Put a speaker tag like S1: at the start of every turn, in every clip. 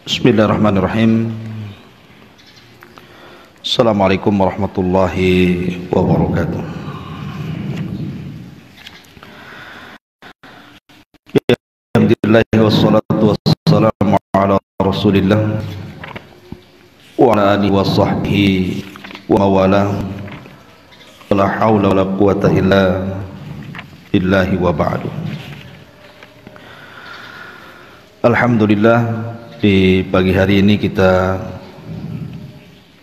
S1: Bismillahirrahmanirrahim. Assalamualaikum warahmatullahi wabarakatuh. Alhamdulillah wassalatu wassalamu ala Rasulillah wa ala alihi wa sahbihi wa mawalah. La haula wala quwata illa billahi wa ba'du. Alhamdulillah, di pagi hari ini kita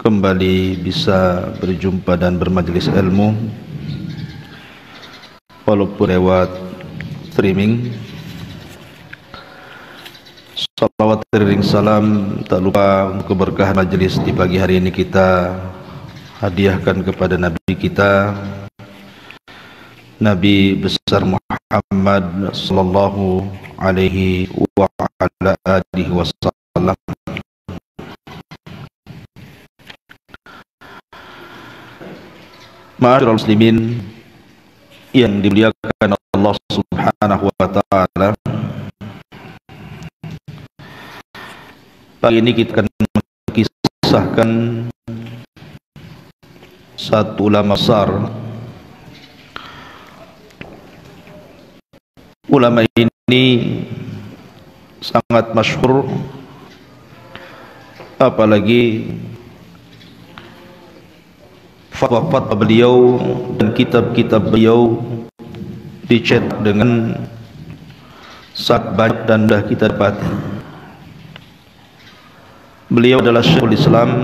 S1: kembali bisa berjumpa dan bermajlis ilmu walaupun lewat streaming. Salawat ring salam tak lupa keberkahan majlis di pagi hari ini kita hadiahkan kepada Nabi kita, Nabi besar Muhammad sallallahu alaihi wa ala alihi wasallam. Ma'asyiral muslimin yang dimuliakan Allah Subhanahu wa taala, pagi ini kita akan mengisahkan satu ulama besar. Ulama ini sangat masyhur, apalagi fatwa-fatwa beliau dan kitab-kitab beliau dicetak dengan sangat banyak dan sudah kita dapati. Beliau adalah Syekhul Islam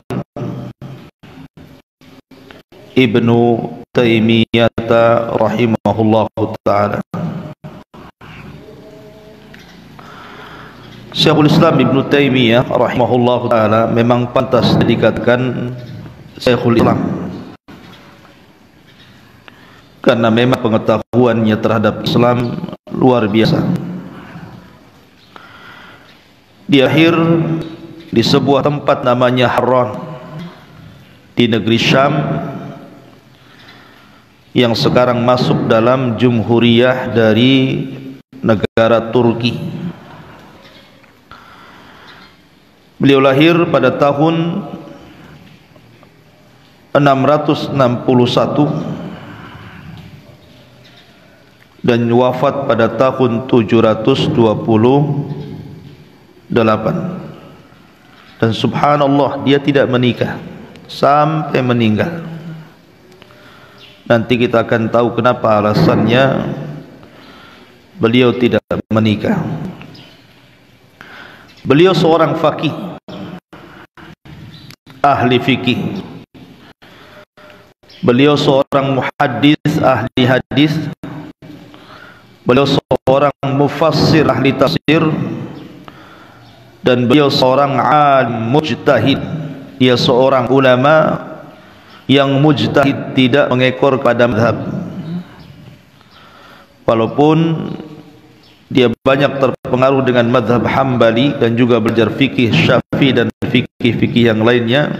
S1: Ibnu Taimiyah rahimahullahu ta'ala. Syekhul Islam Ibnu Taimiyah rahimahullahu ta'ala memang pantas dikatakan Syekhul Islam, karena memang pengetahuannya terhadap Islam luar biasa. Dia lahir di sebuah tempat namanya Harran di negeri Syam yang sekarang masuk dalam Jumhuriyah dari negara Turki. Beliau lahir pada tahun 661 dan wafat pada tahun 728. Dan subhanallah, dia tidak menikah sampai meninggal. Nanti kita akan tahu kenapa alasannya beliau tidak menikah. Beliau seorang faqih, ahli fikih. Beliau seorang muhaddis, ahli hadis. Beliau seorang mufassir, ahli tafsir. Dan beliau seorang alim mujtahid. Dia seorang ulama yang mujtahid, tidak mengekor pada mazhab. Walaupun dia banyak terpengaruh dengan mazhab Hambali dan juga belajar fikih Syafi'i dan fikih-fikih yang lainnya,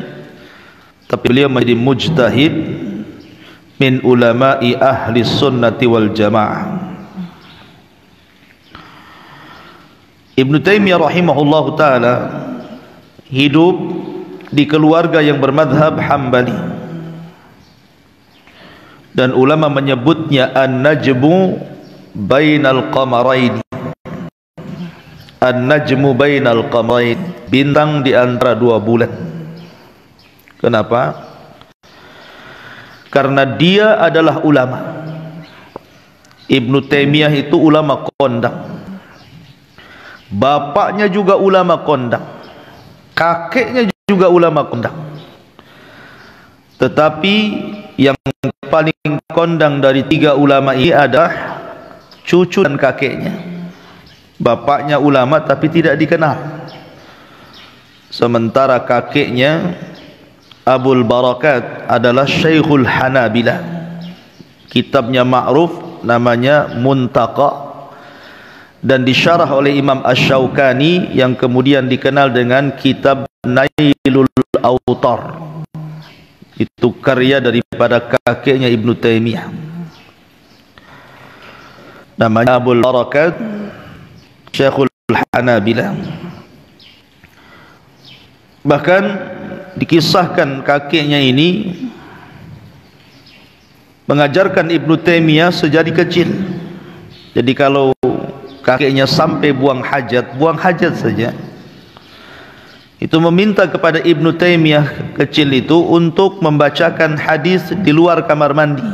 S1: tapi beliau menjadi mujtahid min ulama'i ahli sunnati wal jamaah. Ibnu Taimiyah rahimahullahu ta'ala hidup di keluarga yang bermadhab Hambali, dan ulama menyebutnya an-najmu bainal qamarain. An-najmu bainal qamarain, bintang di antara dua bulan. Kenapa? Karena dia adalah ulama. Ibnu Taimiyah itu ulama kondang. Bapaknya juga ulama kondang, kakeknya juga ulama kondang. Tetapi yang paling kondang dari tiga ulama ini adalah cucu dan kakeknya. Bapaknya ulama tapi tidak dikenal, sementara kakeknya Abul Barakat adalah Syekhul Hanabilah. Kitabnya ma'ruf, namanya Muntaqa, dan disyarah oleh Imam Asy-Syaukani yang kemudian dikenal dengan kitab Nailul Autar. Itu karya daripada kakeknya Ibnu Taimiyah, namanya Abul Barakat Syekhul Hanabilah. Bahkan dikisahkan kakeknya ini mengajarkan Ibnu Taimiyah sejak kecil. Jadi kalau kakeknya sampai buang hajat saja, itu meminta kepada Ibnu Taimiyah kecil itu untuk membacakan hadis di luar kamar mandi,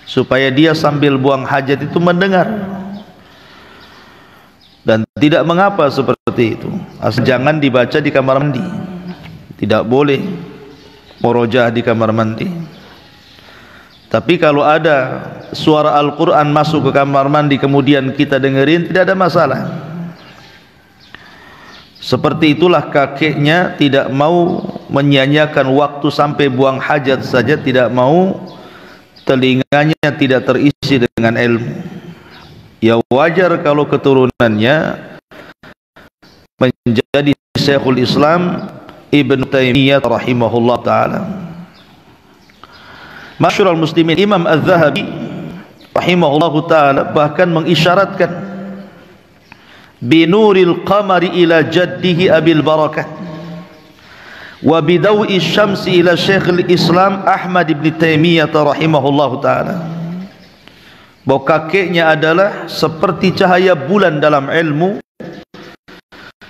S1: supaya dia sambil buang hajat itu mendengar. Dan tidak mengapa seperti itu, asal jangan dibaca di kamar mandi. Tidak boleh merojah di kamar mandi. Tapi kalau ada suara Al-Quran masuk ke kamar mandi kemudian kita dengerin, tidak ada masalah. Seperti itulah kakeknya tidak mau menyia-nyiakan waktu sampai buang hajat saja, tidak mau telinganya tidak terisi dengan ilmu. Ya wajar kalau keturunannya menjadi Syekhul Islam Ibnu Taimiyah rahimahullah ta'ala. Masyhurul muslimin, Imam Az-Zahabi rahimahullah ta'ala bahkan mengisyaratkan binuril qamari ila jaddihi abil barakah wa bidawi syamsi ila Syekhul Islam Ahmad ibn Taimiyah rahimahullah ta'ala, bahwa kakeknya adalah seperti cahaya bulan dalam ilmu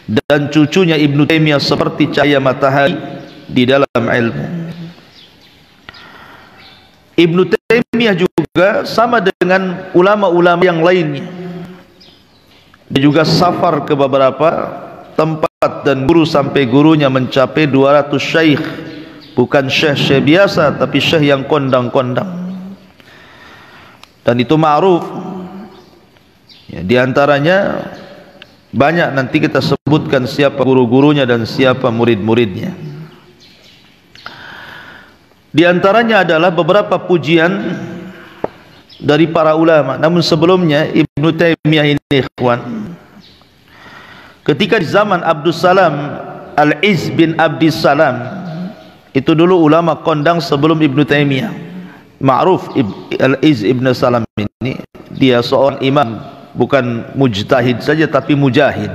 S1: dan cucunya Ibnu Taimiyah seperti cahaya matahari di dalam ilmu. Ibnu Taimiyah juga sama dengan ulama-ulama yang lainnya, dia juga safar ke beberapa tempat dan guru sampai gurunya mencapai 200 syekh. Bukan syekh biasa, tapi syekh yang kondang-kondang. Dan itu ma'ruf ya, diantaranya banyak, nanti kita sebutkan siapa guru-gurunya dan siapa murid-muridnya. Di antaranya adalah beberapa pujian dari para ulama. Namun sebelumnya Ibnu Taimiyah ini ikhwan, ketika di zaman Abdus Salam Al-Izz bin Abdis Salam, itu dulu ulama kondang sebelum Ibnu Taimiyah. Ma'ruf Al-Izz ibn Salam ini, dia seorang imam, bukan mujtahid saja tapi mujahid,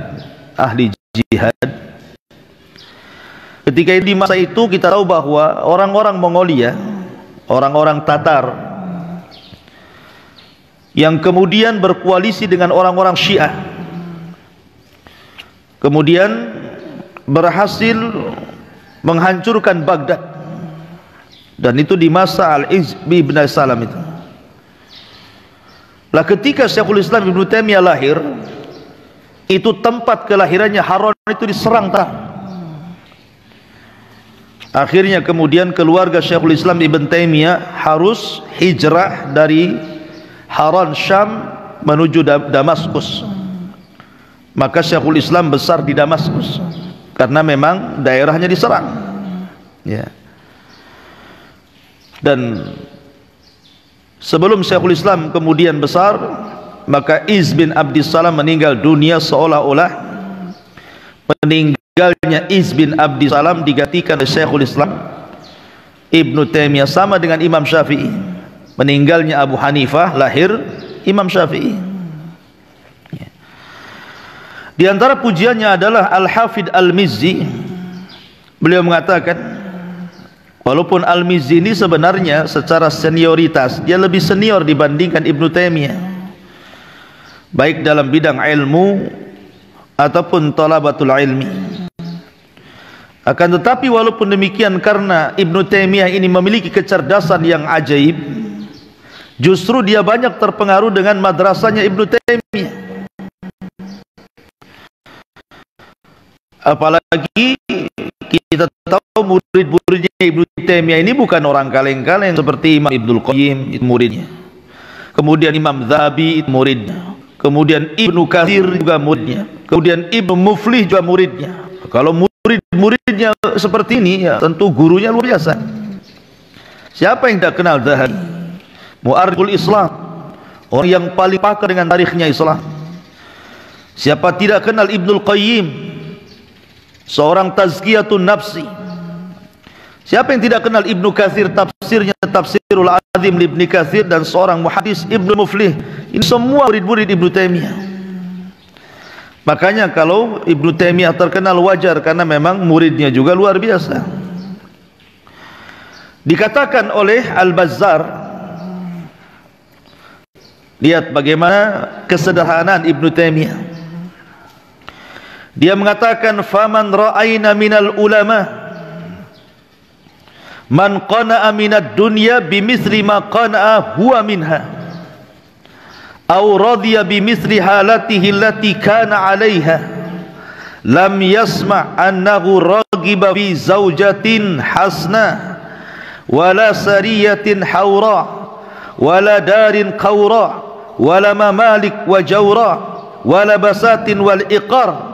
S1: ahli jihad. Ketika di masa itu kita tahu bahwa orang-orang Mongolia, orang-orang Tatar yang kemudian berkoalisi dengan orang-orang Syiah, kemudian berhasil menghancurkan Baghdad. Dan itu di masa Al-Izz bin Salam itu. Lah ketika Syekhul Islam Ibnu Taimiyah lahir, itu tempat kelahirannya Haran itu diserang Tatar. Akhirnya kemudian keluarga Syekhul Islam Ibnu Taimiyah harus hijrah dari Haran Syam menuju Damaskus. Maka Syekhul Islam besar di Damaskus karena memang daerahnya diserang. Ya. Dan sebelum Syekhul Islam kemudian besar, maka Izz bin Abdis Salam meninggal dunia, seolah-olah meninggalnya Izz bin Abdis Salam digantikan oleh Syekhul Islam Ibnu Taimiyah, sama dengan Imam Syafi'i. Meninggalnya Abu Hanifah, lahir Imam Syafi'i. Di antara pujiannya adalah Al-Hafidh Al-Mizzi. Beliau mengatakan, walaupun Al-Mizzi ini sebenarnya secara senioritas dia lebih senior dibandingkan Ibnu Taimiyah, baik dalam bidang ilmu ataupun talabatul ilmi. Akan tetapi walaupun demikian, karena Ibnu Taimiyah ini memiliki kecerdasan yang ajaib, justru dia banyak terpengaruh dengan madrasahnya Ibnu Taimiyah. Apalagi kita tahu murid-muridnya Ibnu Taimiyah ini bukan orang kaleng-kaleng, seperti Imam Ibnul Qayyim itu muridnya, kemudian Imam Zahabi itu muridnya, kemudian Ibnu Katsir juga muridnya, kemudian Ibnu Muflih juga muridnya. Kalau murid-muridnya seperti ini, ya tentu gurunya luar biasa. Siapa yang tak kenal Zahabi? Mu'arrikhul Islam, orang yang paling pakar dengan tarikhnya Islam. Siapa tidak kenal Ibnul Qayyim, seorang tazkiyatun nafsi. Siapa yang tidak kenal Ibnu Katsir, tafsirnya Tafsirul Azim Ibnu Katsir, dan seorang muhaddis Ibnu Muflih. Ini semua murid-murid Ibnu Taimiyah. Makanya kalau Ibnu Taimiyah terkenal wajar karena memang muridnya juga luar biasa. Dikatakan oleh Al-Bazzar, lihat bagaimana kesederhanaan Ibnu Taimiyah. Dia mengatakan, faman ra'ayna minal ulama man qana'a minad dunya bimithli ma qana'a huwa minha aw radiya bimithli halatihi allati kana 'alayha lam yasma' annahu ragiba fi zawjatin hasna wala sariyatin hawra wala darin qawra wala mamalik wa jawra wala basatin wal iqar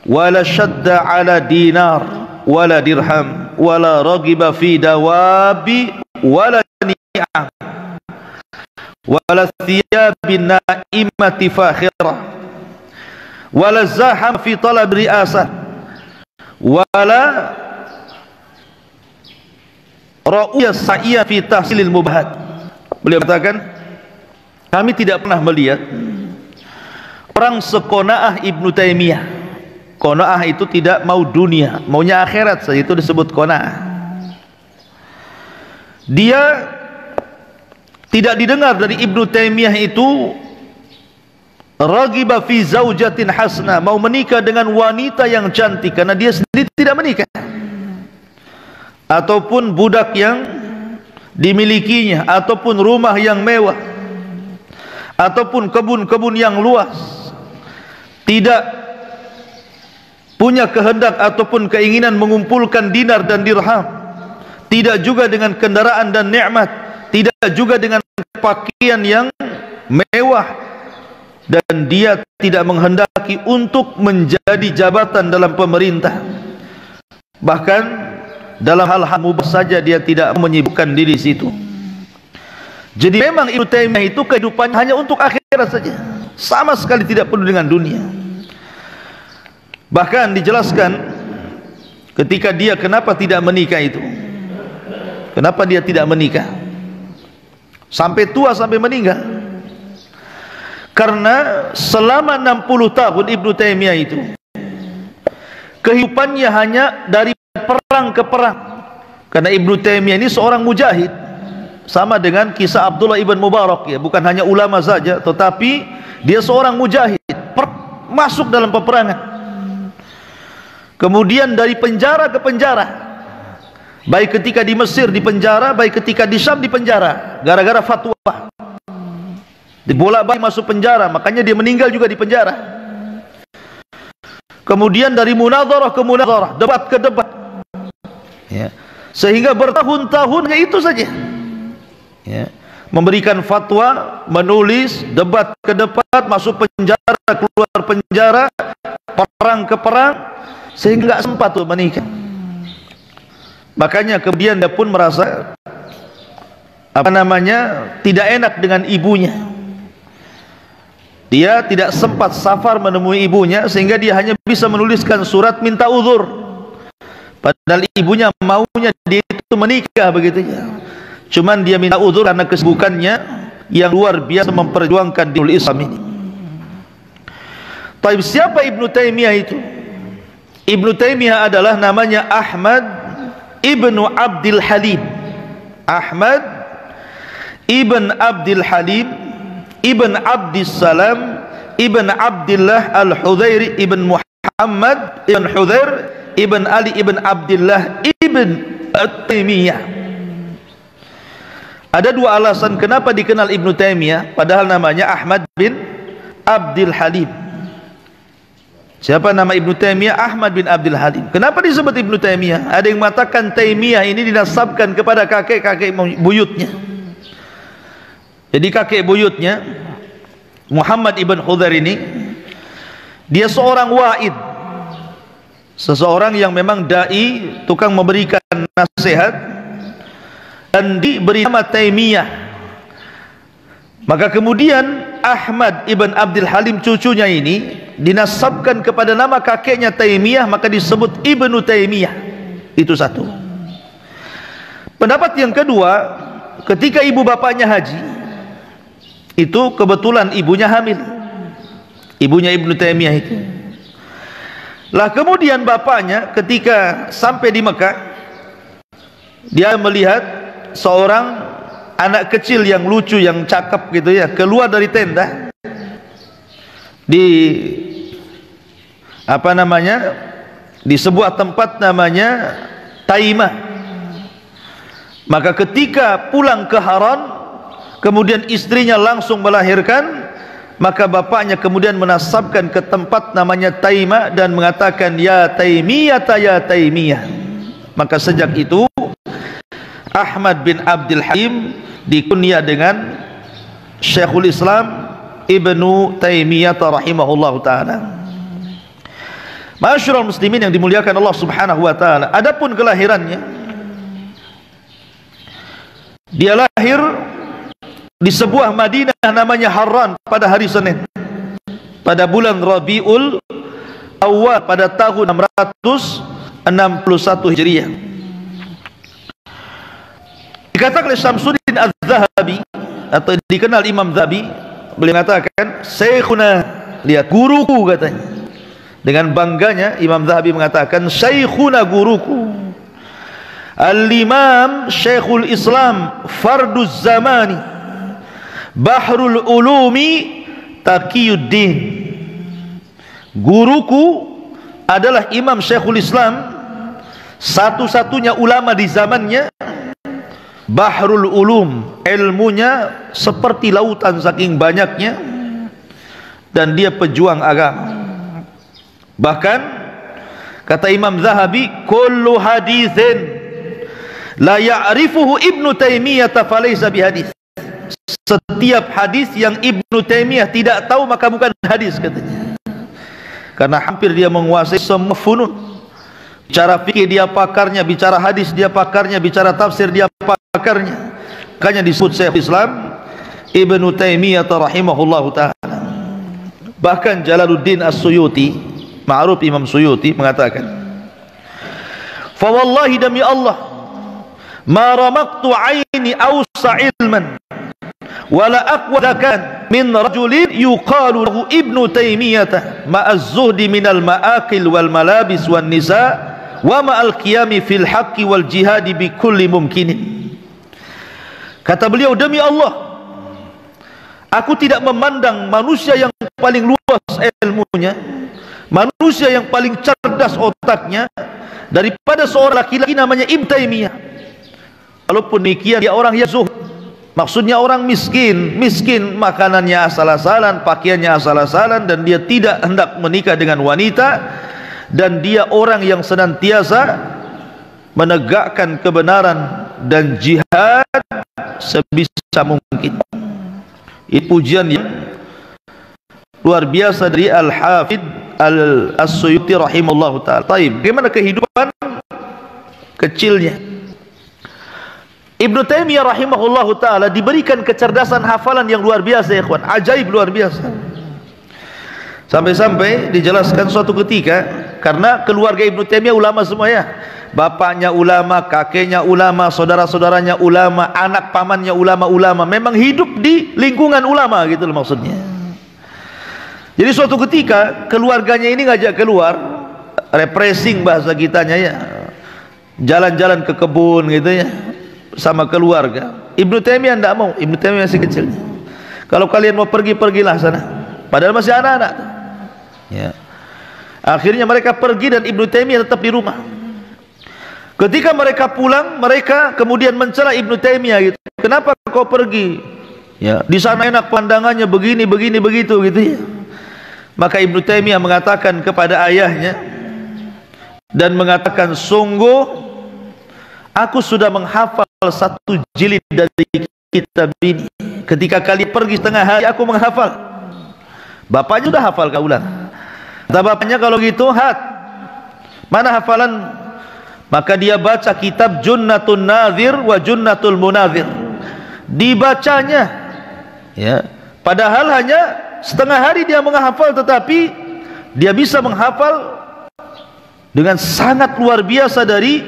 S1: wala shadda ala dinar wala dirham wala ragiba fi dawabi wala ni'am wala thiyabin na'imati fakhirah wala zaham fi talab ri'asah wala ra'uya sa'iyah fi tahsilil mubahat. Beliau katakan, kami tidak pernah melihat orang seqanaah Ibnu Taimiyah. Qanaah itu tidak mau dunia, maunya akhirat saja, itu disebut qanaah. Dia tidak didengar dari Ibnu Taimiyah itu ragiba fi zaujatin hasna, mau menikah dengan wanita yang cantik, karena dia sendiri tidak menikah, ataupun budak yang dimilikinya, ataupun rumah yang mewah, ataupun kebun-kebun yang luas. Tidak punya kehendak ataupun keinginan mengumpulkan dinar dan dirham, tidak juga dengan kendaraan dan nikmat, tidak juga dengan pakaian yang mewah, dan dia tidak menghendaki untuk menjadi jabatan dalam pemerintah. Bahkan dalam hal-hal mubah saja dia tidak menyibukkan diri situ. Jadi memang Ibnu Taimiyah itu kehidupannya hanya untuk akhirat saja, sama sekali tidak peduli dengan dunia. Bahkan dijelaskan ketika dia kenapa tidak menikah itu, kenapa dia tidak menikah sampai tua, sampai meninggal, karena selama 60 tahun Ibnu Taimiyah itu kehidupannya hanya dari perang ke perang. Karena Ibnu Taimiyah ini seorang mujahid, sama dengan kisah Abdullah ibn Mubarak, ya, bukan hanya ulama saja, tetapi dia seorang mujahid, masuk dalam peperangan. Kemudian dari penjara ke penjara, baik ketika di Mesir di penjara, baik ketika di Syam di penjara, gara-gara fatwa. Dibolak-balik masuk penjara, makanya dia meninggal juga di penjara. Kemudian dari munadharah ke munadharah, debat ke debat, ya, sehingga bertahun-tahun ya itu saja, ya, memberikan fatwa, menulis, debat ke debat, masuk penjara, keluar penjara, perang ke perang, sehingga tidak sempat untuk menikah. Makanya kemudian dia pun merasa tidak enak dengan ibunya. Dia tidak sempat safar menemui ibunya, sehingga dia hanya bisa menuliskan surat minta uzur, padahal ibunya maunya dia itu menikah begitu ya. Cuman dia minta uzur karena kesibukannya yang luar biasa memperjuangkan dinul Islam ini. Tapi siapa Ibnu Taimiyah itu? Ibnu Taimiyah adalah namanya Ahmad ibnu Abdul Halim. Ahmad ibn Abdul Halim ibn Abdis Salam ibn Abdullah al-Hudzairi ibn Muhammad ibn Hudzair ibn Ali ibn Abdullah ibn Taimiyah. Ada dua alasan kenapa dikenal Ibnu Taimiyah padahal namanya Ahmad bin Abdul Halim. Siapa nama Ibnu Taimiyah? Ahmad bin Abdul Halim. Kenapa disebut Ibnu Taimiyah? Ada yang mengatakan Taimiyah ini dinasabkan kepada kakek-kakek buyutnya. Jadi kakek buyutnya Muhammad ibn Hudzair ini, dia seorang wa'id, seseorang yang memang dai, tukang memberikan nasihat, dan diberi nama Taimiyah. Maka kemudian Ahmad ibn Abdul Halim cucunya ini dinasabkan kepada nama kakeknya Taimiyah, maka disebut Ibnu Taimiyah. Itu satu. Pendapat yang kedua, ketika ibu bapaknya haji, itu kebetulan ibunya hamil. ibunya Ibnu Taimiyah itu. Lah kemudian bapaknya ketika sampai di Mekah, dia melihat seorang anak kecil yang lucu, yang cakep gitu ya, keluar dari tenda di di sebuah tempat namanya Taimah. Maka ketika pulang ke Haran, kemudian istrinya langsung melahirkan, maka bapaknya kemudian menasabkan ke tempat namanya Taimah dan mengatakan, ya Taimiyah, ya Taimiyah. Maka sejak itu Ahmad bin Abdul Halim dikunyah dengan Syekhul Islam Ibnu Taimiyah rahimahullahu taala. Ma'asyiral muslimin yang dimuliakan Allah Subhanahu wa taala, adapun kelahirannya, dia lahir di sebuah Madinah namanya Harran pada hari Senin, pada bulan Rabiul Awal pada tahun 661 Hijriah. Dikatakan oleh Syamsuddin Az-Zahabi, atau dikenal Imam Zahabi, beliau mengatakan, Syekhuna, lihat guruku katanya. Dengan bangganya Imam Zahabi mengatakan, Syekhuna, guruku, Al-Imam Syekhul Islam Farduz Zamani Bahrul Ulumi Taqiyuddin. Guruku adalah Imam Syekhul Islam, satu-satunya ulama di zamannya, Bahrul Ulum, ilmunya seperti lautan saking banyaknya, dan dia pejuang agama. Bahkan kata Imam Zahabi, kullu hadithin la ya'rifuhu Ibnu Taimiyah falaysa bihadits. Setiap hadis yang Ibnu Taimiyah tidak tahu maka bukan hadis, katanya. Karena hampir dia menguasai semua funun. Bicara fikih dia pakarnya, bicara hadis dia pakarnya, bicara tafsir dia pakarnya. Makanya disebut Syekhul Islam Ibnu Taimiyah rahimahullahu taala. Bahkan Jalaluddin As-Suyuti, ma'ruf Imam Suyuti, mengatakan, fa wallahi, demi Allah, ma ramaktu aini awsa ilman wala aqwa zakan min rajulin yuqalu lahu Ibnu Taimiyah ma'az zuhdi minal ma'akil wal malabis wan nisa wa ma'al qiyami fil haqqi wal jihadi bi kulli mumkinin. Kata beliau, demi Allah, aku tidak memandang manusia yang paling luas ilmunya, manusia yang paling cerdas otaknya, daripada seorang laki-laki namanya Ibnu Taimiyah. Walaupun demikian dia orang yang zuhud, maksudnya orang miskin, makanannya asal-asalan, pakaiannya asal-asalan, dan dia tidak hendak menikah dengan wanita, dan dia orang yang senantiasa menegakkan kebenaran dan jihad sebisa mungkin. Itu pujian yang luar biasa dari Al-Hafidh As-Suyuti rahimahullahu ta'ala. Taib, bagaimana kehidupan kecilnya Ibnu Taimiyah rahimahullahu ta'ala? Diberikan kecerdasan hafalan yang luar biasa, ya ikhwan, ajaib, luar biasa. Sampai-sampai dijelaskan suatu ketika, karena keluarga Ibnu Taimiyah ulama semua ya, bapaknya ulama, kakeknya ulama, saudara-saudaranya ulama, anak pamannya ulama-ulama, memang hidup di lingkungan ulama gitu loh maksudnya. Jadi suatu ketika keluarganya ini ngajak keluar, refreshing bahasa kitanya ya, jalan-jalan ke kebun gitu ya, sama keluarga. Ibnu Taimiyah tidak mau, Ibnu Taimiyah masih kecil. Kalau kalian mau pergi, pergilah sana, padahal masih anak-anak ya. Akhirnya mereka pergi dan Ibnu Taimiyah tetap di rumah. Ketika mereka pulang, mereka kemudian mencela Ibnu Taimiyah gitu, kenapa kau pergi ya, di sana enak pandangannya, begini begitu gitu ya. Maka Ibnu Taimiyah mengatakan kepada ayahnya dan mengatakan, sungguh aku sudah menghafal satu jilid dari kitab ini. Ketika kalian pergi setengah hari, aku menghafal. Bapaknya sudah hafal, kau ulang. Kata bapaknya, kalau gitu mana hafalan? Maka dia baca kitab Junnatun Nadhir wa Junnatul Munadhir. Dibacanya ya, padahal hanya setengah hari dia menghafal, tetapi dia bisa menghafal dengan sangat luar biasa dari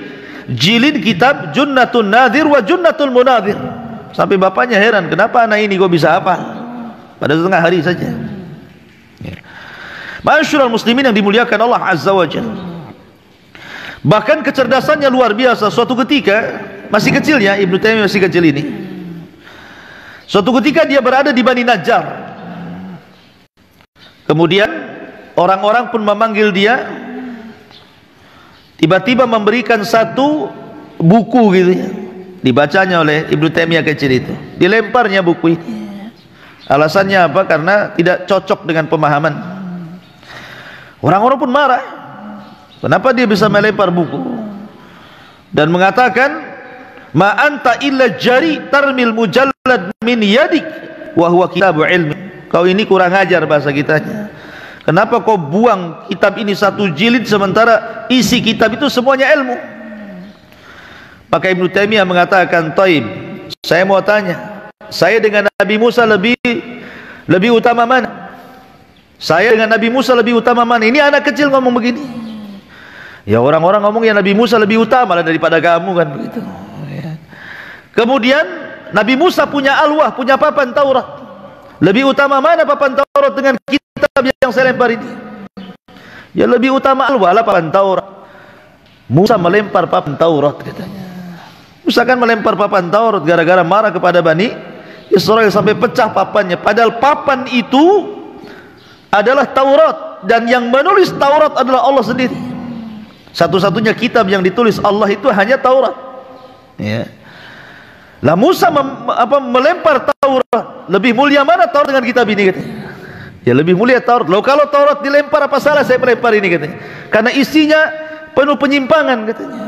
S1: jilid kitab Junnatun Nadhir wa Junnatul Munadhir. Sampai bapaknya heran, kenapa anak ini kok bisa hafal pada setengah hari saja ya. Ma'asyiral muslimin yang dimuliakan Allah Azza wa Jalla, bahkan kecerdasannya luar biasa. Suatu ketika, masih kecilnya, Ibnu Taimiyah masih kecil ini, suatu ketika dia berada di Bani Najjar. Kemudian orang-orang pun memanggil dia, tiba-tiba memberikan satu buku gitu ya, dibacanya oleh Ibnu Taimiyah kecil itu, dilemparnya buku ini. Alasannya apa? Karena tidak cocok dengan pemahaman. Orang-orang pun marah, kenapa dia bisa melempar buku, dan mengatakan, ma anta illa jari tarmil mujallad min yadik wa huwa kitabu ilmi. Kau ini kurang ajar bahasa kitanya. Kenapa kau buang kitab ini satu jilid sementara isi kitab itu semuanya ilmu? Maka Ibnu Taimiyah mengatakan, taib, saya mau tanya, saya dengan Nabi Musa lebih utama mana? Saya dengan Nabi Musa lebih utama mana? Ini anak kecil ngomong begini. Ya, orang-orang ngomong ya Nabi Musa lebih utama daripada kamu kan begitu. Kemudian Nabi Musa punya alwah, punya papan Taurat. Lebih utama mana papan Taurat dengan kitab yang saya lempar ini? Ya lebih utama alwah lah papan Taurat. Musa melempar papan Taurat katanya. Musa kan melempar papan Taurat gara-gara marah kepada Bani Israel sampai pecah papannya. Padahal papan itu adalah Taurat, dan yang menulis Taurat adalah Allah sendiri. Satu-satunya kitab yang ditulis Allah itu hanya Taurat. Ya. Lah Musa melempar Taurat. Lebih mulia mana Taurat dengan kitab ini katanya? Ya lebih mulia Taurat. Loh, kalau Taurat dilempar apa salah saya melempar ini katanya? Karena isinya penuh penyimpangan katanya.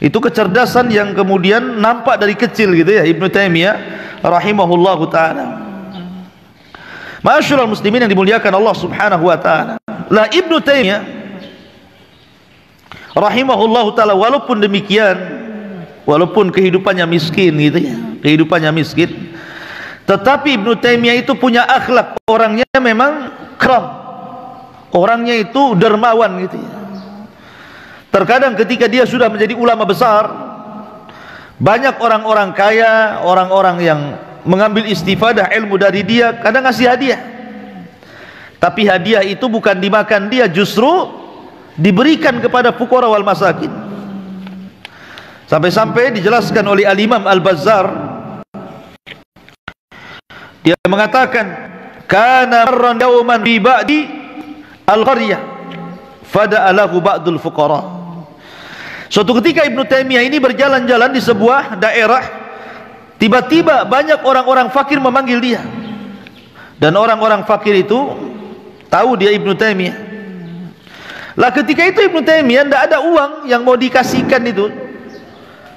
S1: Itu kecerdasan yang kemudian nampak dari kecil gitu ya, Ibnu Taimiyah rahimahullahu taala. Ma'asyiral muslimin yang dimuliakan Allah Subhanahu wa taala. Lah Ibnu Taimiyah rahimahullahu taala, walaupun demikian, walaupun kehidupannya miskin gitu ya, kehidupannya miskin, tetapi Ibnu Taimiyah itu punya akhlak, orangnya memang karam, orangnya itu dermawan gitu ya. Terkadang ketika dia sudah menjadi ulama besar, banyak orang-orang kaya, orang-orang yang mengambil istifadah ilmu dari dia, kadang ngasih hadiah. Tapi hadiah itu bukan dimakan dia, justru diberikan kepada fuqara wal masakin. Sampai-sampai dijelaskan oleh Al-Imam Al-Bazzar, dia mengatakan, kana marran yawman bi ba'di al-qaryah fada'alahu ba'dul fuqara. Suatu ketika Ibnu Taimiyah ini berjalan-jalan di sebuah daerah, tiba-tiba banyak orang-orang fakir memanggil dia, dan orang-orang fakir itu tahu dia Ibnu Taimiyah. Lah ketika itu Ibnu Taimiyah tidak ada uang yang mau dikasihkan itu.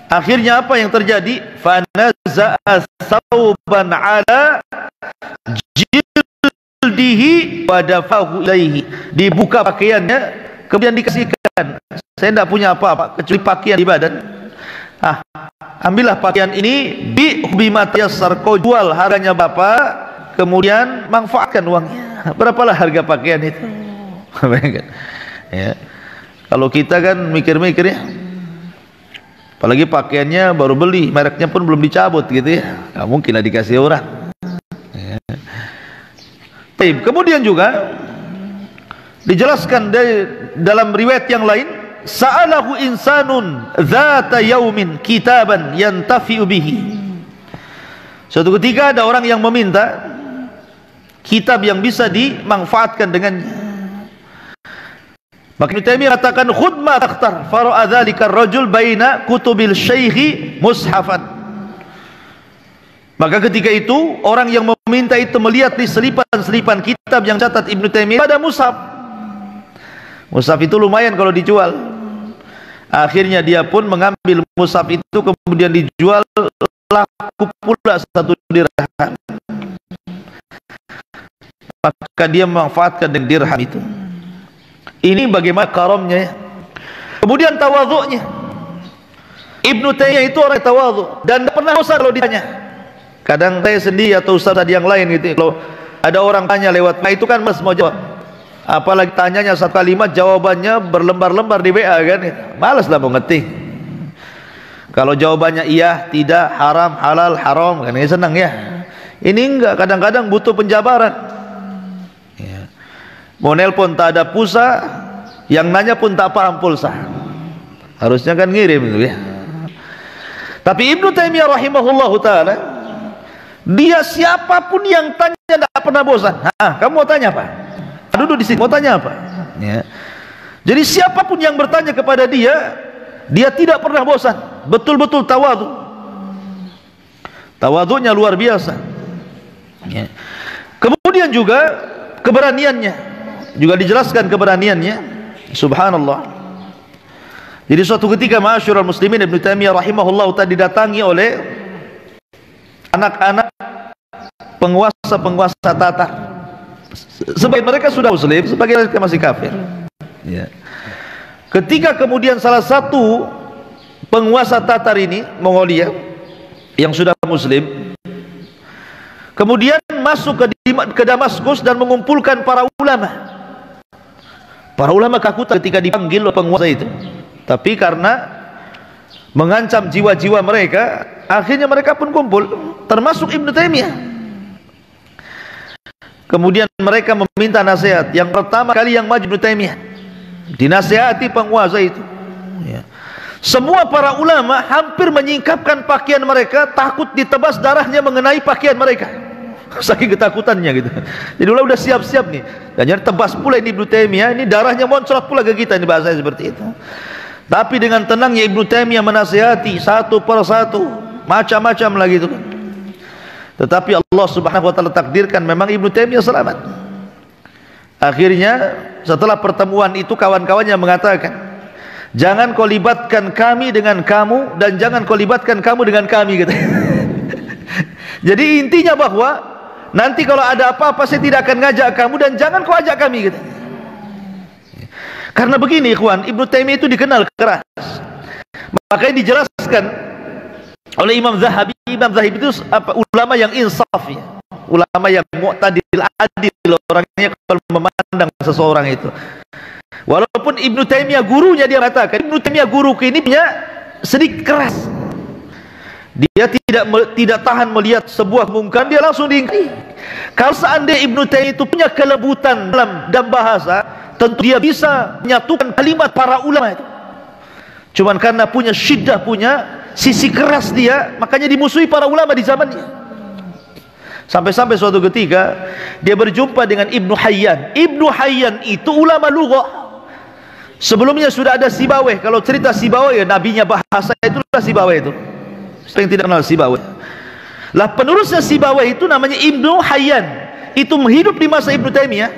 S1: Akhirnya apa yang terjadi? Fanaza'a thawban ala jildihi wa dafahu ilaihi. Dibuka pakaiannya, kemudian dikasihkan. Saya tidak punya apa-apa kecuali pakaian di badan. Ambillah pakaian ini, bima tayassar, kau jual harganya bapak, kemudian manfaatkan uangnya. Berapalah harga pakaian itu? Ya. Kalau kita kan mikir-mikir ya, apalagi pakaiannya baru beli, mereknya pun belum dicabut gitu ya, nggak mungkin lah dikasih orang. Ya. Kemudian juga dijelaskan dalam riwayat yang lain, sa'alahu insanun dzata yaumin kitaban yantafi'u bihi. Suatu ketika ada orang yang meminta kitab yang bisa dimanfaatkan dengannya. Maka Ibnu Taimiyah katakan, khudh ma takhtar, fara'a dzalika ar-rajul baina kutubil syaikhi mushafan. Maka ketika itu orang yang meminta itu melihat di selipan-selipan kitab yang catat Ibnu Taimiyah pada mushaf. Mushaf itu lumayan kalau dijual. Akhirnya dia pun mengambil mushaf itu, kemudian dijual, laku pula 1 dirham. Maka dia memanfaatkan dengan dirham itu. Ini bagaimana karamnya. Kemudian tawadhu'nya. Ibnu Taimiyah itu orang tawadhu dan tidak pernah usah kalau ditanya. Kadang saya sendiri atau ustaz yang lain gitu, kalau ada orang tanya lewat, nah itu kan mas mau jawab, apalagi tanyanya satu kalimat jawabannya berlembar-lembar di WA kan, malas lah mau ngetik. Kalau jawabannya iya, tidak, haram, halal, haram kan, ini senang ya. Ini enggak, kadang-kadang butuh penjabaran ya. Mau nelpon tak ada pulsa, yang nanya pun tak paham pulsa. Harusnya kan ngirim itu ya. Tapi Ibnu Taimiyah rahimahullahu taala, dia siapapun yang tanya tidak pernah bosan. Kamu mau tanya apa? Duduk di sini, mau tanya apa? Ya. Jadi siapapun yang bertanya kepada dia, dia tidak pernah bosan. Betul-betul tawadhu. Tawadhunya luar biasa. Ya. Kemudian juga keberaniannya, juga dijelaskan keberaniannya. Subhanallah. Jadi suatu ketika ma'asyiral muslimin, Ibnu Taimiyah rahimahullah tadi didatangi oleh anak-anak penguasa-penguasa Tatar. Sebagian mereka sudah muslim, sebagian mereka masih kafir. Ya. Ketika kemudian salah satu penguasa Tatar ini, Mongolia, yang sudah muslim, kemudian masuk ke Damaskus dan mengumpulkan para ulama. Para ulama kakutan ketika dipanggil oleh penguasa itu. Tapi karena mengancam jiwa-jiwa mereka, akhirnya mereka pun kumpul, termasuk Ibnu Taimiyah. Kemudian mereka meminta nasihat. Yang pertama kali yang maju Ibnu Taimiyah, dinasihati penguasa itu. Ya. Semua para ulama hampir menyingkapkan pakaian mereka, takut ditebas darahnya mengenai pakaian mereka, saking ketakutannya gitu. Jadi udah siap-siap nih, dan jadi tebas pula ini Ibnu Taimiyah, ini darahnya moncrot pula ke kita, ini bahasanya seperti itu. Tapi dengan tenangnya Ibnu Taimiyah menasihati satu per satu, macam-macam lagi itu kan. Tetapi Allah Subhanahu wa taala takdirkan memang Ibnu Taimiyah selamat. Akhirnya setelah pertemuan itu kawan-kawannya mengatakan, jangan kau libatkan kami dengan kamu, dan jangan kau libatkan kamu dengan kami gitu. Jadi intinya bahwa nanti kalau ada apa-apa saya tidak akan ngajak kamu, dan jangan kau ajak kami gitu. Karena begini ikhwan, Ibnu Taimiyah itu dikenal keras. Makanya dijelaskan oleh Imam Zahabi. Imam Zahabi itu ulama yang insaf ya, ulama yang mu'tadil, adil orangnya kalau memandang seseorang itu. Walaupun Ibnu Taimiyah gurunya, dia katakan Ibnu Taimiyah guruku ini punya sedikit keras. Dia tidak tahan melihat sebuah mungkar, dia langsung diingkari. Kalau seandainya Ibnu Taimiyah itu punya kelembutan dalam bahasa, tentu dia bisa menyatukan kalimat para ulama itu. Cuman karena punya syiddah, punya sisi keras dia, makanya dimusuhi para ulama di zamannya. Sampai-sampai suatu ketika dia berjumpa dengan Ibnu Hayyan. Ibnu Hayyan itu ulama lughah. Sebelumnya sudah ada Sibawayh. Kalau cerita Sibawayh, ya nabinya bahasa itulah Sibawayh itu. Siapa yang tidak kenal Sibawayh? Lah penerusnya Sibawayh itu namanya Ibnu Hayyan. Itu hidup di masa Ibnu Taimiyah.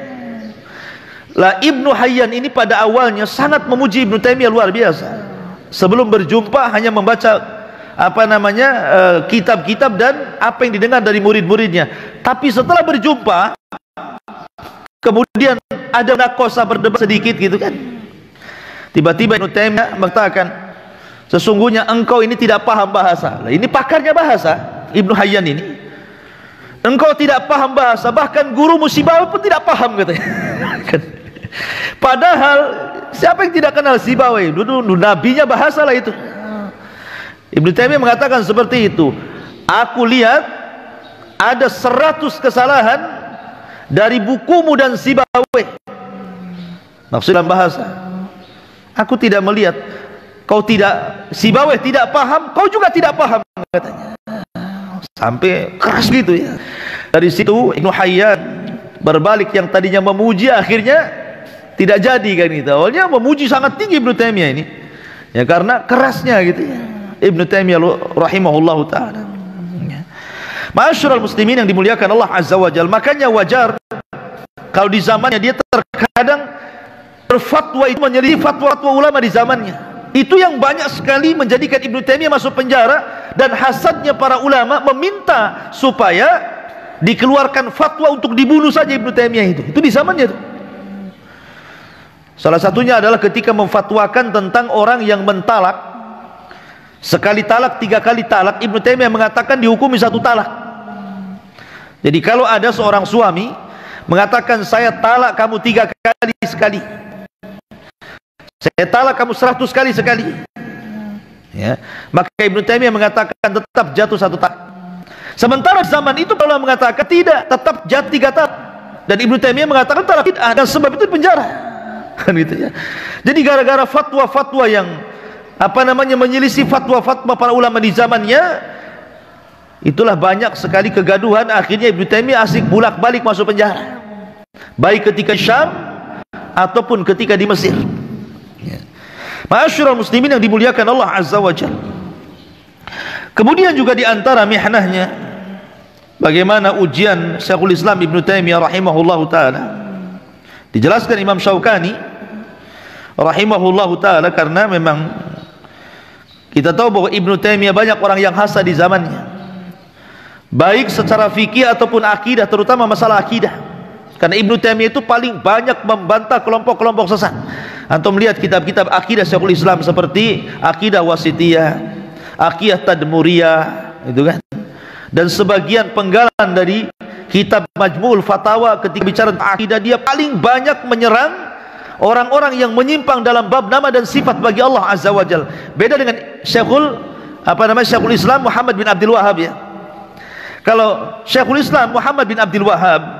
S1: Lah Ibnu Hayyan ini pada awalnya sangat memuji Ibnu Taimiyah luar biasa. Sebelum berjumpa hanya membaca kitab-kitab dan apa yang didengar dari murid-muridnya. Tapi setelah berjumpa, kemudian ada nakosa berdebat sedikit gitu kan. Tiba-tiba Ibnu Taimiyah mengatakan, sesungguhnya engkau ini tidak paham bahasa. Lah ini pakarnya bahasa, Ibnu Hayyan ini. Engkau tidak paham bahasa, bahkan guru Sibawayh pun tidak paham katanya. Padahal siapa yang tidak kenal Sibawayh? Dulu nabinya bahasa lah itu. Ibnu Taimiyah mengatakan seperti itu. Aku lihat ada 100 kesalahan dari bukumu dan Sibawayh. Maksudnya bahasa. Aku tidak melihat. Kau tidak, Sibawayh tidak paham, kau juga tidak paham katanya. Sampai keras gitu ya. Dari situ Ibnu Hayyan berbalik, yang tadinya memuji akhirnya tidak jadi kan gitu. Awalnya memuji sangat tinggi Ibnu Taimiyah ini. Ya karena kerasnya gitu ya. Ibnu Taimiyah rahimahullahu taala. Ma'asyiral muslimin yang dimuliakan Allah Azza wa Jalla, makanya wajar kalau di zamannya dia terkadang berfatwa itu menyelisih fatwa-fatwa ulama di zamannya. Itu yang banyak sekali menjadikan Ibnu Taimiyah masuk penjara, dan hasadnya para ulama meminta supaya dikeluarkan fatwa untuk dibunuh saja Ibnu Taimiyah itu. Itu di zamannya itu. Salah satunya adalah ketika memfatwakan tentang orang yang mentalak sekali talak, 3 kali talak. Ibnu Taimiyah mengatakan dihukumi 1 talak. Jadi kalau ada seorang suami mengatakan saya talak kamu 3 kali sekali, saya talak kamu 100 kali sekali, ya, maka Ibnu Taimiyah mengatakan tetap jatuh 1 talak. Sementara zaman itu Allah mengatakan tidak, tetap jatuh 3 talak. Dan Ibnu Taimiyah mengatakan telah bid'ah dan sebab itu penjara. Kan gitu ya. Jadi gara-gara fatwa-fatwa yang menyelisih fatwa-fatwa para ulama di zamannya, itulah banyak sekali kegaduhan. Akhirnya Ibnu Taimiyah asik bolak-balik masuk penjara, baik ketika di Syam ataupun ketika di Mesir. Ma'asyiral muslimin yang dimuliakan Allah Azza wa Jalla. Kemudian juga di antara mihnahnya, bagaimana ujian Syekhul Islam Ibnu Taimiyah rahimahullahu taala. Dijelaskan Imam Syaukani rahimahullahu taala, karena memang kita tahu bahwa Ibnu Taimiyah banyak orang yang hasad di zamannya, baik secara fikih ataupun akidah, terutama masalah akidah. Karena Ibnu Taimiyah itu paling banyak membantah kelompok-kelompok sesat. Antum melihat kitab-kitab akidah Syekhul Islam seperti Akidah Wasitiyah, Akidah Tadmuriyah, itu kan, dan sebagian penggalan dari kitab Majmu'ul Fatawa. Ketika bicara tentang akidah, dia paling banyak menyerang orang-orang yang menyimpang dalam bab nama dan sifat bagi Allah Azza wa Jalla. Beda dengan Syekhul Islam Muhammad bin Abdul Wahhab ya. Kalau Syekhul Islam Muhammad bin Abdul Wahhab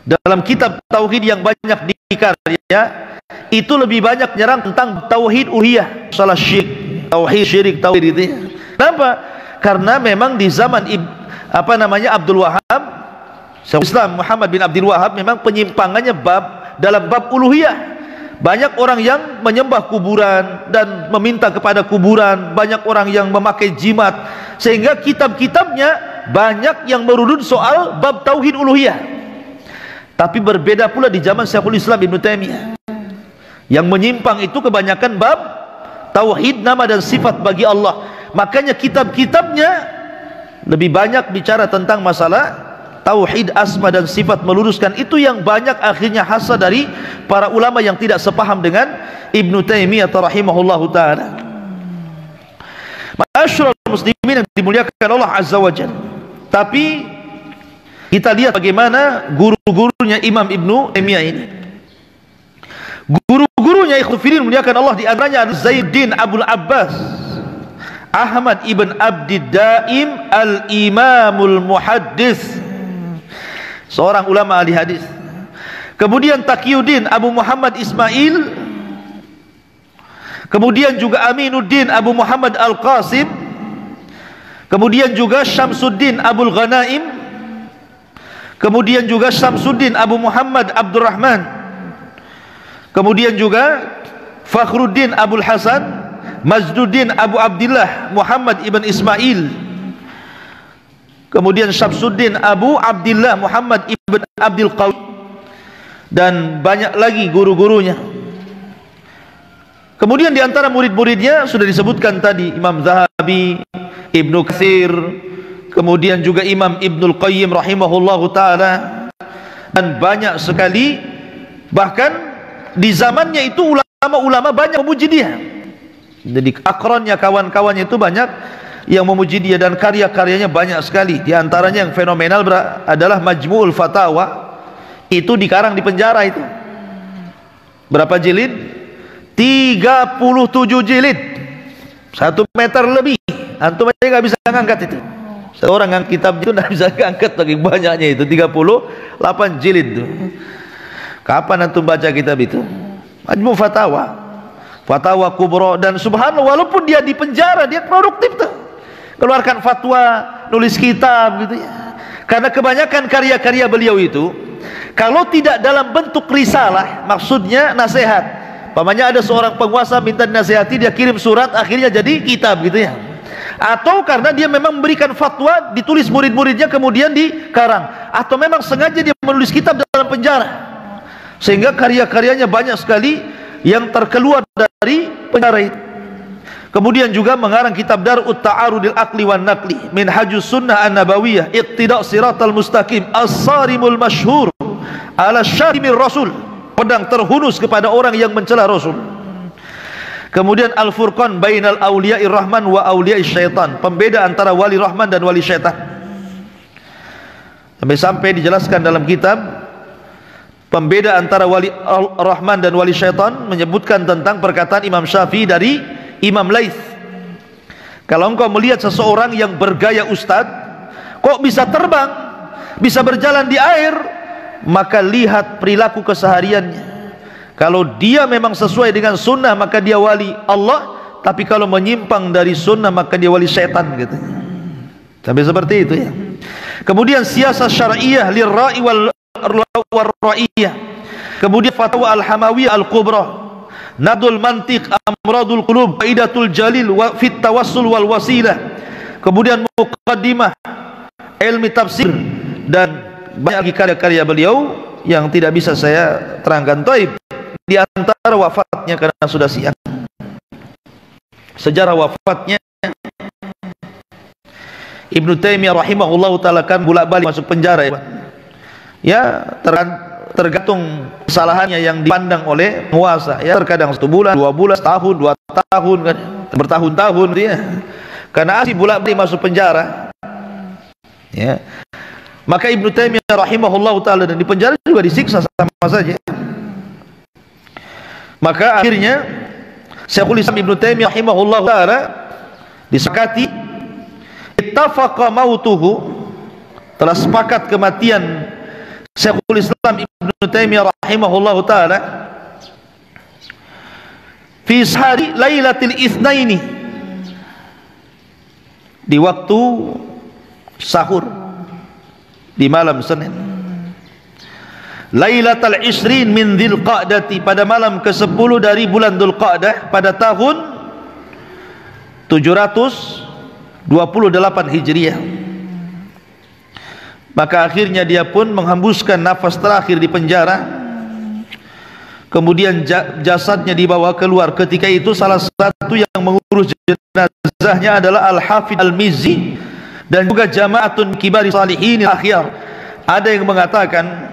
S1: dalam kitab tauhid yang banyak dikarya, itu lebih banyak nyerang tentang tauhid uluhiyah, salah syirik, tauhid syirik, tauhid itu. Kenapa? Karena memang di zaman Abdul Wahhab, Syekhul Islam Muhammad bin Abdul Wahhab, memang penyimpangannya dalam bab uluhiyah. Banyak orang yang menyembah kuburan dan meminta kepada kuburan, banyak orang yang memakai jimat, sehingga kitab-kitabnya banyak yang merudun soal bab tauhid uluhiyah. Tapi berbeda pula di zaman Syekhul Islam Ibnu Taimiyah. Yang menyimpang itu kebanyakan bab tauhid nama dan sifat bagi Allah. Makanya kitab-kitabnya lebih banyak bicara tentang masalah tauhid asma dan sifat, meluruskan itu yang banyak akhirnya hasad dari para ulama yang tidak sepaham dengan Ibnu Taimiyah rahimahullahu taala. Ma'asyiral muslimin yang dimuliakan Allah Azza wa Jalla. Tapi kita lihat bagaimana guru-gurunya Imam Ibnu Taimiyah ini. Guru-gurunya ikhwatiddin muliakan Allah, di antaranya Zainuddin Abul Abbas Ahmad ibn Abdid Daim al-Imamul Muhaddis, seorang ulama ahli hadis. Kemudian Taqiyuddin Abu Muhammad Ismail, kemudian juga Aminuddin Abu Muhammad Al-Qasim, kemudian juga Syamsuddin Abul Ghanaim, kemudian juga Syamsuddin Abu Muhammad Abdurrahman, kemudian juga Fakhruddin Abul Hasan, Majduddin Abu Abdillah Muhammad ibn Ismail, kemudian Syamsuddin Abu Abdillah Muhammad ibn Abdul Qawi, dan banyak lagi guru-gurunya. Kemudian di antara murid-muridnya sudah disebutkan tadi Imam Zahabi, Ibnu Katsir, kemudian juga Imam Ibnul Qayyim rahimahullahu taala, dan banyak sekali. Bahkan di zamannya itu ulama-ulama banyak memuji dia. Jadi akronnya, kawan-kawannya itu banyak yang memuji dia, dan karya-karyanya banyak sekali. Di antaranya yang fenomenal adalah Majmu'ul Fatawa. Itu dikarang di penjara itu. Berapa jilid? 37 jilid, 1 meter lebih. Antum aja nggak bisa ngangkat itu. Seorang yang kitab itu nggak bisa ngangkat, lagi banyaknya itu 38 jilid itu. Kapan antum baca kitab itu? Majmu' Fatawa, Fatawa Kubra. Dan subhanallah, walaupun dia di penjara, dia produktif tuh, keluarkan fatwa, nulis kitab gitu ya. Karena kebanyakan karya-karya beliau itu kalau tidak dalam bentuk risalah, maksudnya nasihat. Pamannya ada seorang penguasa minta dinasihati, dia kirim surat, akhirnya jadi kitab gitu ya. Atau karena dia memang memberikan fatwa, ditulis murid-muridnya kemudian dikarang, atau memang sengaja dia menulis kitab dalam penjara, sehingga karya-karyanya banyak sekali yang terkeluar dari penjara itu. Kemudian juga mengarang kitab Dar'ut Ta'arudil Aqli wan Naqli, Minhajus Sunnah An-Nabawiyah, Iqtida' Siratal Mustaqim, As-Sarimul Masyhur ala Syatimir Rasul, pedang terhunus kepada orang yang mencela Rasul. Kemudian Al-Furqan Bainal Awliya'ir Rahman wa Awliya'is Syaitan, pembeda antara wali Rahman dan wali syaitan. Sampai dijelaskan dalam kitab pembeda antara wali Rahman dan wali syaitan, menyebutkan tentang perkataan Imam Syafi'i dari Imam Laits. Kalau engkau melihat seseorang yang bergaya ustad, kok bisa terbang, bisa berjalan di air, maka lihat perilaku kesehariannya. Kalau dia memang sesuai dengan sunnah, maka dia wali Allah. Tapi kalau menyimpang dari sunnah, maka dia wali syaitan, katanya. Sampai seperti itu ya. Kemudian siasat syar'iyah lirra'i wal ra'iyah. Kemudian fatwa al-hamawiyah al-kubra, nadul mantiq, amradul qulub, faidatul jalil wa fit tawassul wal wasilah. Kemudian muqaddimah ilmi tafsir, dan banyak lagi karya-karya beliau yang tidak bisa saya terangkan. Taib, di antara wafatnya karena sudah siang, sejarah wafatnya Ibnu Taimiyah rahimahullahu taala kan bolak-balik masuk penjara ya, tergantung kesalahannya yang dipandang oleh penguasa ya, terkadang 1 bulan, 2 bulan, setahun, 2 tahun kan, bertahun-tahun dia, karena asli bolak-balik masuk penjara ya. Maka Ibnu Taimiyah rahimahullahu taala dan di penjara juga disiksa sama saja. Maka akhirnya Syekhul Islam Ibnu Taimiyah rahimahullahu taala disepakati, ittafaqa mautuhu, telah sepakat kematian Syekhul Islam Ibnu Taimiyah rahimahullahu taala fi sahari lailatul itsnaini, di waktu sahur di malam Senin, lailatul isrin min dzulqa'dati, pada malam ke-10 dari bulan Dzulqa'dah pada tahun 728 Hijriah. Maka akhirnya dia pun menghembuskan nafas terakhir di penjara. Kemudian jasadnya dibawa keluar. Ketika itu salah satu yang mengurus jenazahnya adalah Al-Hafidh Al-Mizzi dan juga jama'atun kibari salihin akhyar. Ada yang mengatakan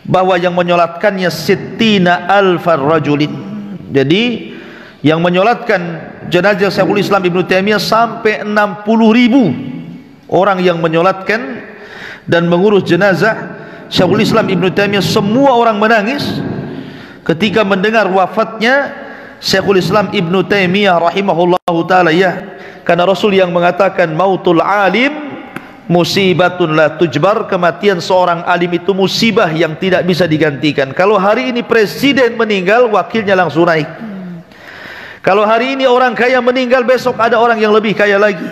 S1: bahwa yang menyolatkannya sittina alfar rajulin. Jadi yang menyolatkan jenazah Syekhul Islam Ibnu Taimiyah sampai 60.000 orang yang menyolatkan dan mengurus jenazah Syekhul Islam Ibnu Taimiyah. Semua orang menangis ketika mendengar wafatnya Syekhul Islam Ibnu Taimiyah rahimahullahu taala ya, karena Rasul yang mengatakan mautul alim musibatun la tujbar, kematian seorang alim itu musibah yang tidak bisa digantikan. Kalau hari ini presiden meninggal, wakilnya langsung naik. Kalau hari ini orang kaya meninggal, besok ada orang yang lebih kaya lagi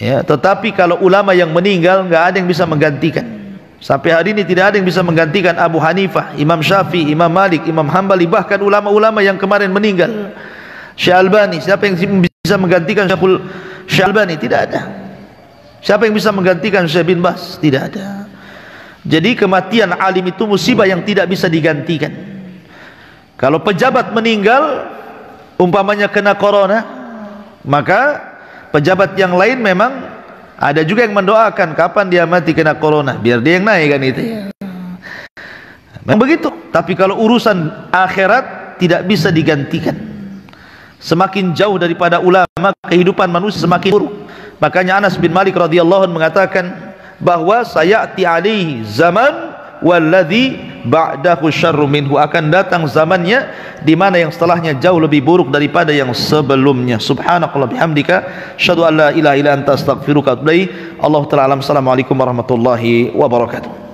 S1: ya. Tetapi kalau ulama yang meninggal, nggak ada yang bisa menggantikan. Sampai hari ini tidak ada yang bisa menggantikan Abu Hanifah, Imam Syafi'i, Imam Malik, Imam Hambali, bahkan ulama-ulama yang kemarin meninggal, Syekh Albani. Siapa yang bisa menggantikan Syekh Albani? Tidak ada. Siapa yang bisa menggantikan Syekh bin Bas? Tidak ada. Jadi kematian alim itu musibah yang tidak bisa digantikan. Kalau pejabat meninggal, umpamanya kena corona, maka pejabat yang lain memang ada juga yang mendoakan kapan dia mati kena corona biar dia yang naik kan itu. Memang begitu. Tapi kalau urusan akhirat tidak bisa digantikan. Semakin jauh daripada ulama, kehidupan manusia semakin buruk. Makanya Anas bin Malik radhiyallahu anhu mengatakan bahwa sayati alaihi zaman walladzi ba'dahu syarru minhu, akan datang zamannya di mana yang setelahnya jauh lebih buruk daripada yang sebelumnya. Subhanakallah bihamdika asyhadu an la ilaha illa anta astaghfiruka wa atubu ilaik. Allahu ta'ala alam. Assalamualaikum warahmatullahi wabarakatuh.